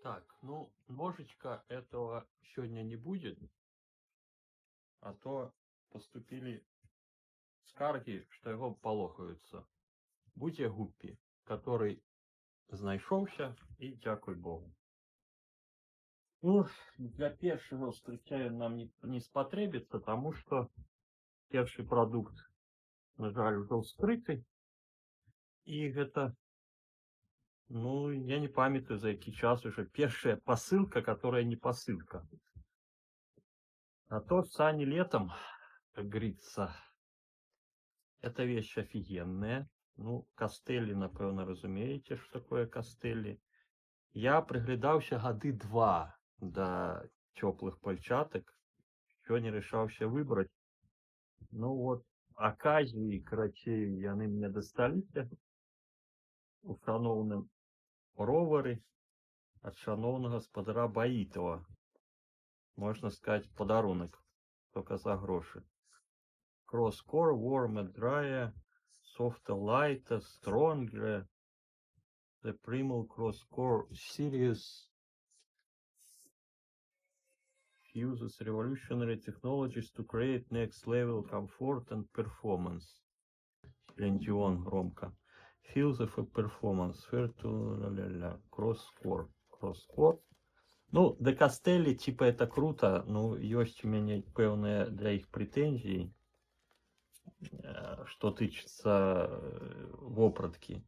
Так, ну, ножичка этого сегодня не будет, а то поступили скарги, что его полохаются. Будьте гуппі, который знайшовся, и дякуй Богу. Ну, для першого встречаю нам не спотребится, потому что перший продукт, на жаль, уже вскрытый. И это, ну, я не памятаю, за який час уже первая посылка, которая не посылка. А то сани летом, как говорится, эта вещь офигенная. Ну, кастелі, напевно, разумеете, что такое кастелі. Я приглядаўся гады 2 до теплых пальчаток, що не решаўся выбрать. Ну вот, аказіі, карацей, яны мне дасталіся у шаноўным ровары ад шаноўнага гаспадара Баітова. Можно сказать, подарунок, только за гроши. Crosscore, warm and dry, soft light, stronger, the Primal Crosscore series uses revolutionary technologies to create next level comfort and performance. Лендион громко. Feel the performance. Crosscore. Ну, до Кастелі, типа, это круто, но есть у меня певные для их претензий, что тычется вопратки.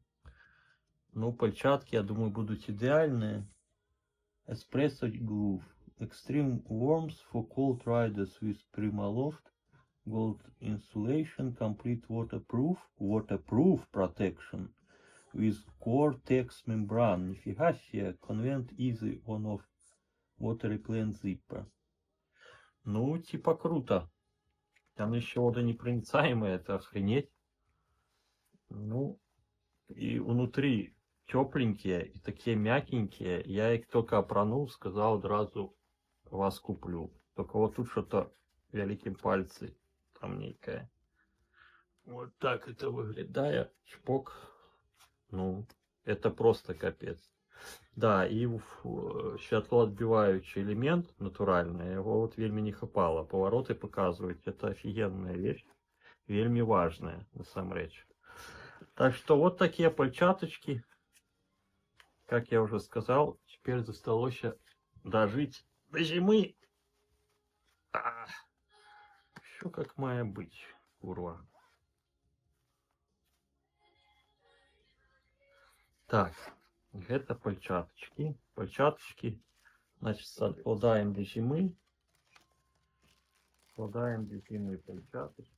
Ну, пальчатки, я думаю, будут идеальные. Espresso Groove. Extreme warmth for cold riders with Primaloft. Gold insulation, complete waterproof protection with Gore-Tex membrane. Нифига себе, Convent Easy On-Off Water Repellent Zipper. Ну, типа круто. Там еще водонепроницаемые, это охренеть. Ну, и внутри тепленькие и такие мягенькие. Я их только опранул, сказал сразу, вас куплю. Только вот тут что-то великим пальцы там некое. Вот так это выглядает. Чпок. Ну, это просто капец. Да, и святлоотбивающий элемент натуральный, его вот вельми не хапало. Повороты показывать, это офигенная вещь. Вельми важная, насамрэч. Так что вот такие пальчаточки. Как я уже сказал, теперь засталось дожить до зимы. Все как мае быть, курва. Так, это пальчаточки. Пальчаточки, значит, откладаем до зимы. Откладаем до зимы пальчаточки.